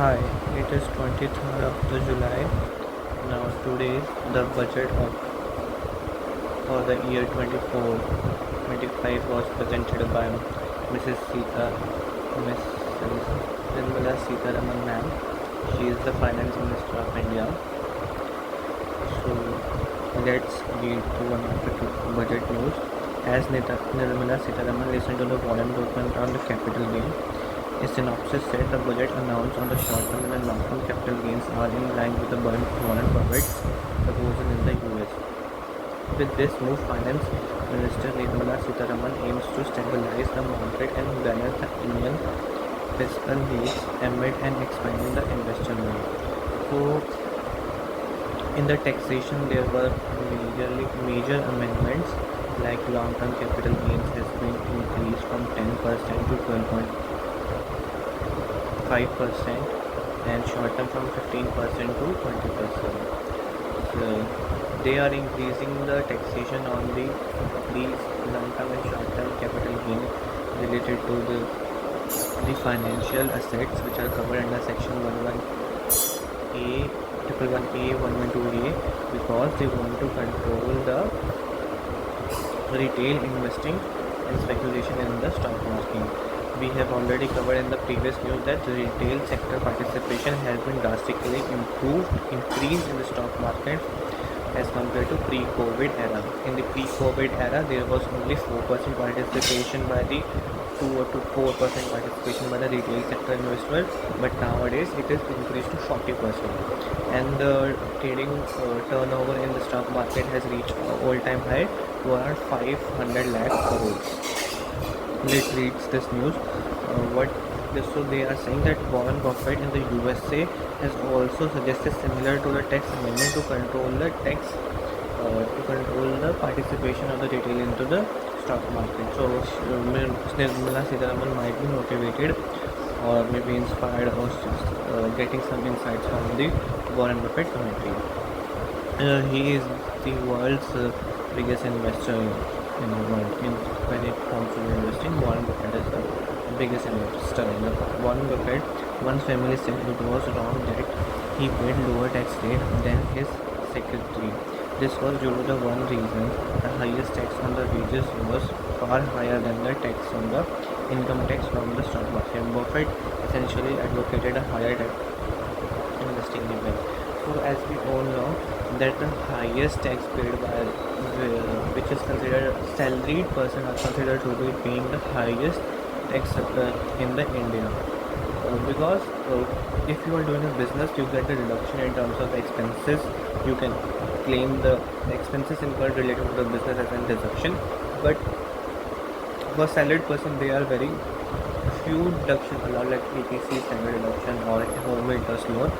Hi, it is 23rd of the July. Now today the budget for the year 24-25 was presented by Mrs. Mrs. Nirmala Sitharaman ma'am. She is the Finance Minister of India. So let's read to one of the budget news. As Nirmala Sitharaman listened to the Warren Buffett on the capital gain, a synopsis said the budget announced on the short-term and long-term capital gains are in line with the Warren Buffett's proposal in the US. With this move, Finance Minister Nirmala Sitharaman aims to stabilize the market and balance the Indian fiscal needs amid and expanding the investor base. So, in the taxation, there were major amendments like long-term capital gains has been increased from 10% to 12.5% and short-term from 15% to 20%. So they are increasing the taxation on these long-term and short-term capital gain related to the financial assets which are covered under section 11A, 111A, 112A, because they want to control the retail investing and speculation in the stock market. We have already covered in the previous news that the retail sector participation has been drastically increased in the stock market as compared to pre-COVID era. In the pre-COVID era, there was only 4% participation by the 2 or 4% participation by the retail sector investors, but nowadays it is increased to 40%. And the trading turnover in the stock market has reached all-time high to around 500 lakh crores. Let's read this news. So they are saying that Warren Buffett in the USA has also suggested similar to the tax amendment to control the participation of the retail into the stock market. So Nirmala Sitharaman might be motivated or maybe inspired or just getting some insights from the Warren Buffett committee. He is the world's biggest investor in the world. When it comes to investing, Warren Buffett is the biggest investor in the world. Warren Buffett once family said it was wrong that he paid lower tax rate than his secretary. This was due to the one reason: the highest tax on the wages was far higher than the tax on the income tax from the stock market. Buffett essentially advocated a higher tax investing limit. So as we all know that the highest tax paid by which is considered salaried person are considered to be paying the highest tax in the India. Because if you are doing a business, you get the reduction in terms of expenses. You can claim the expenses incurred related to the business as a deduction. But for salaried person, they are very few deduction allowed, like ETC standard deduction or home interest loan.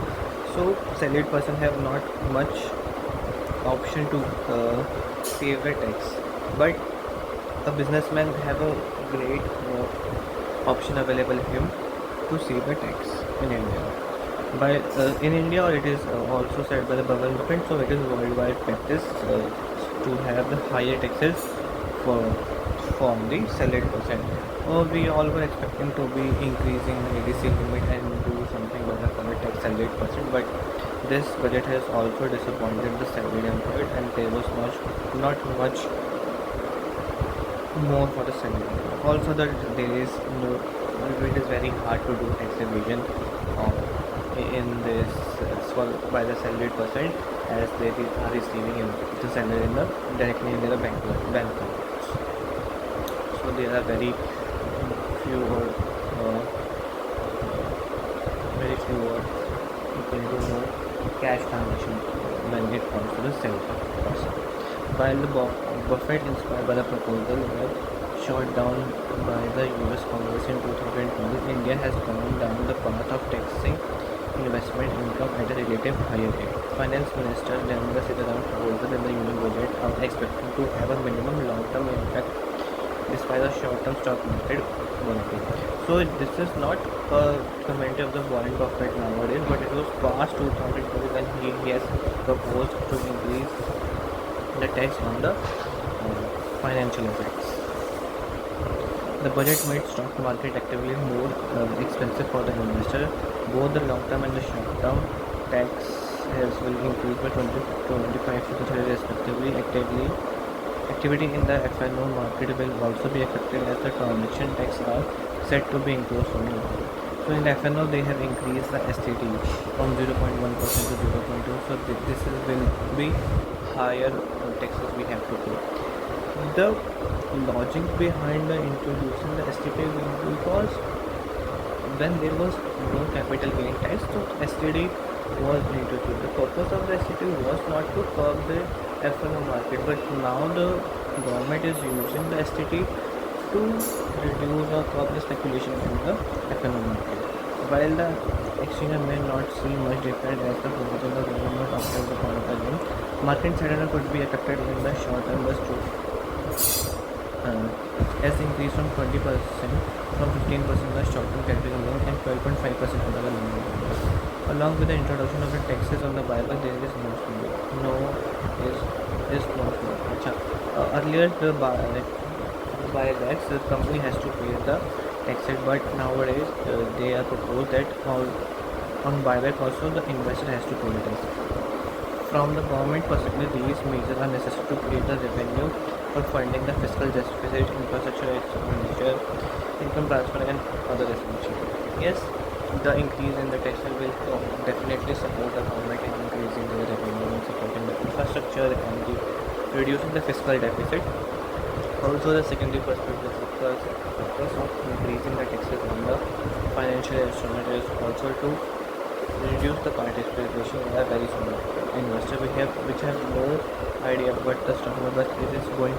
So salaried person have not much option to save the tax, but a businessman have a great option available to him to save the tax in India. In India, or it is also said by the Warren Buffett, so it is worldwide practice to have the higher taxes for from the salaried person. We all were expecting to be increasing the ADC limit and do something with the current tax salaried person, but this budget has also disappointed the salaried employed, and there was not much more for the salaried. Also, there is no, it is very hard to do tax evasion in this by the salaried person, as they are receiving the salary in the directly in the bank accounts. So there are very few or people who know cash transaction when it comes to the salary person. While the Buffett, inspired by the proposal were shot down by the US Congress in 2012, India has gone down the path of taxing investment income at a relative higher rate. Finance Minister Nirmala Sitharaman's proposal in the Union budget are expected to have a minimum long-term impact despite the short-term stock market volatility. So this is not a comment of the Warren Buffett nowadays, but it was past 2012 when he has proposed to increase the tax on the financial assets. The budget made stock market actively more expensive for the investor. Both the long term and the short term taxes will increase by 20 to 25 to 30 respectively. Activity in the FNO market will also be affected as the transaction tax are set to be imposed on you. So in the FNO they have increased the STT from 0.1% to 0.2. So this will be higher taxes we have to pay. The logic behind the introducing the STT because when there was no capital gain tax, so STD was introduced. The purpose of the STT was not to curb the FNO market, but now the government is using the STT to reduce or curb the speculation in the FNO market. While the exchange may not see much different as the provision of government after the point of time, market settlement could be affected in the short term but has increased from 20% from 15% in the short-term capital loan and 12.5% for the long loan. Along with the introduction of the taxes on the buyback, there is no slow. No is no slow. Earlier the buybacks, the company has to pay the taxes, but nowadays they are proposed that on buyback also the investor has to pay the tax. From the government perspective, these measures are necessary to create the revenue for funding the fiscal deficit, infrastructure expenditure, income transfer, and other expenditure. Yes, the increase in the taxes will definitely support the government in increasing the revenue and supporting the infrastructure and reducing the fiscal deficit. Also, the secondary perspective, the purpose of increasing the taxes on the financial instrument is also to reduce the participation in a very small investor which have no idea what the stock market is going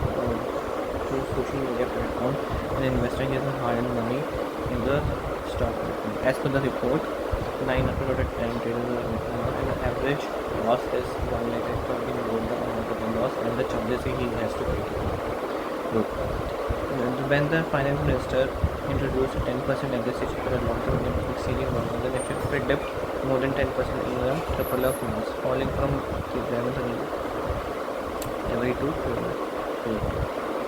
through social media platform and investing his hard-earned money in the stock market. As per the report, 9 out of 10 traders are and the average loss is 1 lakh talking about the amount of the loss and the charges he has to pay to the group. When the finance minister introduced 10% FDCC for a long-term exceeding 1,000, it dipped more than 10% in a couple of months, falling from 11,000 every two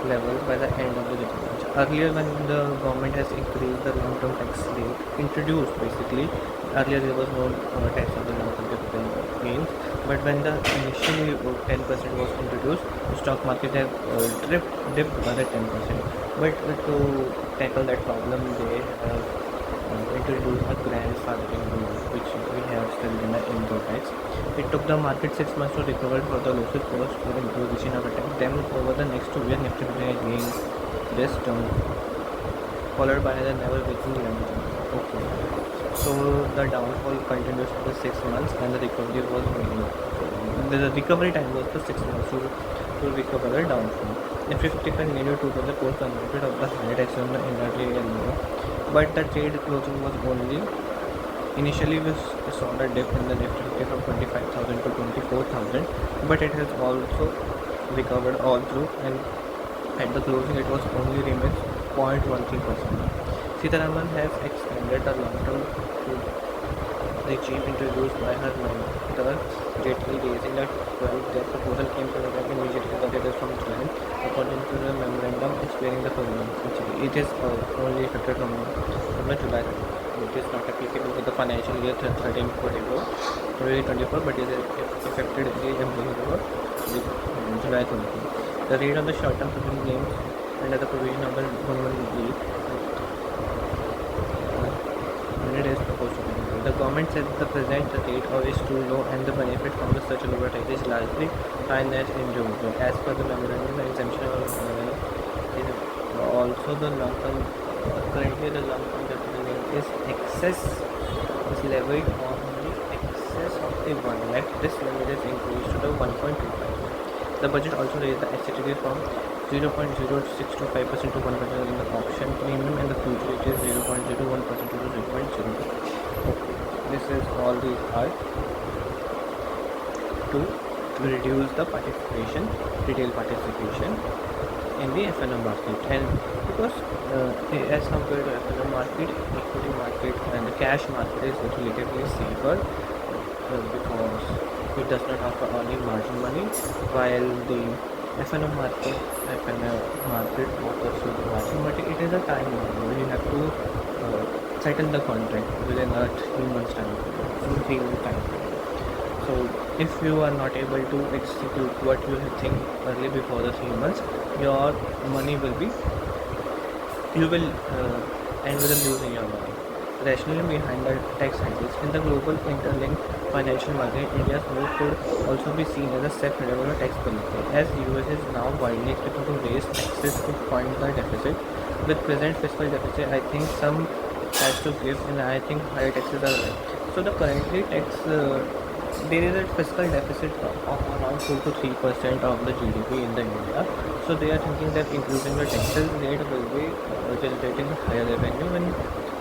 levels by the end of the decade. Earlier, when the government has increased the long-term tax rate, introduced basically, earlier there was no tax on the long-term capital gains, but when the initially 10% was introduced, the stock market have dipped by the 10%. But to tackle that problem, they have introduced a grandfathering rule, which we have studied in the income tax. It took the market 6 months to recover for the losses caused for the imposition of a tax. Then over the next 2 years, Nifty gained this term, followed by the never waking level. Okay. So the downfall continues for the 6 months and the recovery was minimal. The recovery time was for 6 months to recover the downfall. Nifty 55 nearly took the post converted of the higher tax on the inventory and more. But the trade closing was only initially we saw the dip in the Nifty 50 from 25,000 to 24,000, but it has also recovered all through, and at the closing it was only remains 0.13%. Sitharaman has expanded the long-term regime introduced by her mentor, Jaitley, raising the 12th. Their proposal came to effect immediately, but it is from 12, according to the memorandum explaining the program. It is only effective from the July. It is not applicable to the financial year 2024, but it is affected the July 2024. The rate of the short-term provision claims under the provision of the 118 unit is proposed to be. The government said the present rate is too low and the benefit from such a lower rate is largely financed individual. As per the memorandum, the exemption is also the long-term. Currently, the long-term capital gain is levied on the excess of the 1 lakh. This limit is increased to the 1.25. The budget also raised the STT from 0.0625% to 1% in the option premium, and the future rate is 0.01% to 0.02. Okay, this is all these are to reduce the retail participation in the FNO market, and because as compared to FNO market, equity market and the cash market is relatively safer because it does not offer only margin money, while the FNO market, FNO market offers you the margin, but it is a time bound. You have to settle the contract within a 3 months time period, in 3 month time period. So if you are not able to execute what you have think early before the 3 months, your money will be, you will end with losing your money. Rationale behind the tax hikes in the global interlinked financial market, India's move could also be seen as a step forward for tax policy, as US is now widely expected to raise taxes to fund the deficit. With present fiscal deficit, I think some has to give, and I think higher taxes are right. So the currently tax, there is a fiscal deficit of around 2 to 3% of the GDP in the India. So they are thinking that increasing the taxes rate will be generating a higher revenue and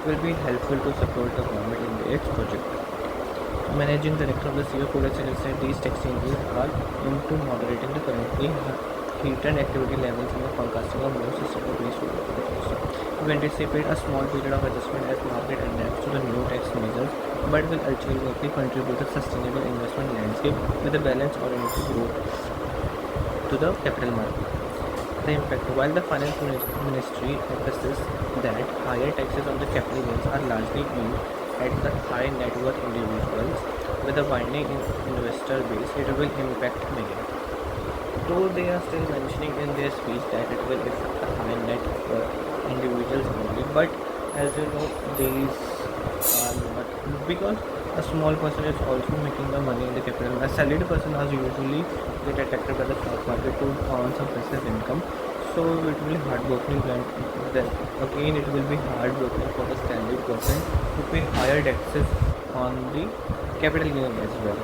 will be helpful to support the government in its project. Managing director of the CEO Kodak said these tax changes are aimed to moderating the currently heated activity levels and the forecasting of more sustainable base to we anticipate a small period of adjustment as market adapts to the new tax measures, but will ultimately contribute to sustainable investment landscape with a balanced oriented growth to the capital market. The impact. While the Finance Ministry emphasizes that higher taxes on the capital gains are largely aimed at the high net worth individuals with a widening investor base, it will impact many. Though they are still mentioning in their speech that it will affect the high net worth individuals only, but as you know, these are not, because a small person is also making the money in the capital. A salaried person has usually get attracted by the stock market to earn some passive income. So it will be heartbreaking then again it will be heartbreaking for the salaried person to pay higher taxes on the capital gain as well.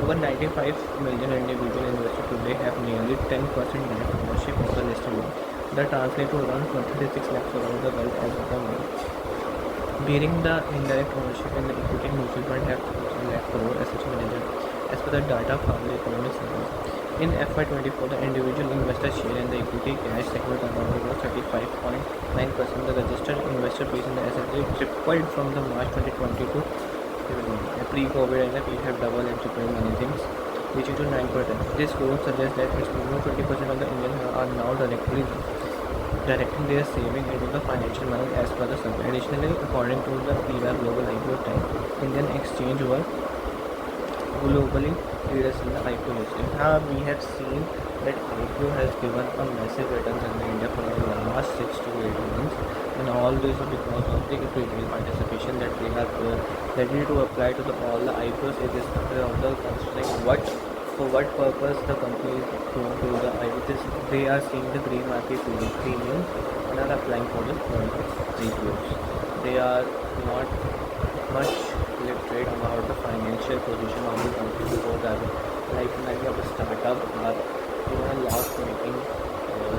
Over 95 million individual investors today have nearly 10% net ownership of the listed one. That translates to around 36 lakhs around the world as of the month. Bearing the indirect ownership in the equity mutual fund have 1,000 lakh crore asset manager as per the data from the economic service. In FY24, the individual investor share in the equity cash segment around was 35.9%. The registered investor base in the S&P tripled from the March 2020 to pre-COVID, and we have doubled and tripled many things, reaching to 9%. This growth suggests that it's more 20% of the Indians are now directing their saving into the financial market as per the survey. Additionally, according to the IRA Global IPO Time, Indian exchange were globally leaders in the IPO listing. We have seen that IPO has given a massive returns in India for the last 6 to 8 months, and all this because of the retail participation that we are ready to apply to all the IPOs. It is of the considering for what purpose the company is going to the IPOs. They are seeing the green market premium and are applying for the IPOs. They are not much literate about the financial position of the company before that. Like many of the startup are even loss making,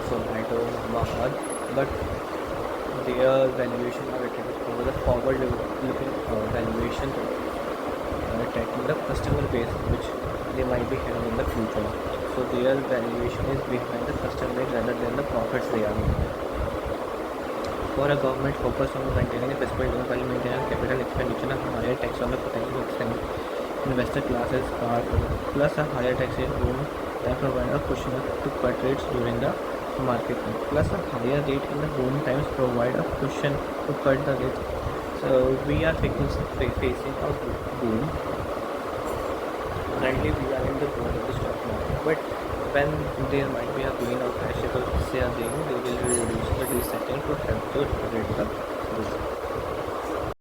Zomato, Mama, but their valuation are rated over the forward looking valuation, tracking the customer base which they might be having in the future. So their valuation is behind the customer base rather than the profits they are making. For a government focused on maintaining a fiscal balance while maintaining capital expenditure, a higher tax on the potential investor classes are plus a higher tax rate room that provide a cushion to cut rates during the market run. Plus a higher rate in the boom times provide a cushion to cut the rate. So we are facing a boom. Currently we are in the boom of the stock market, but when there might be a gain or crash, if they are gaining, they will reduce the resetting to help to regulate the risk.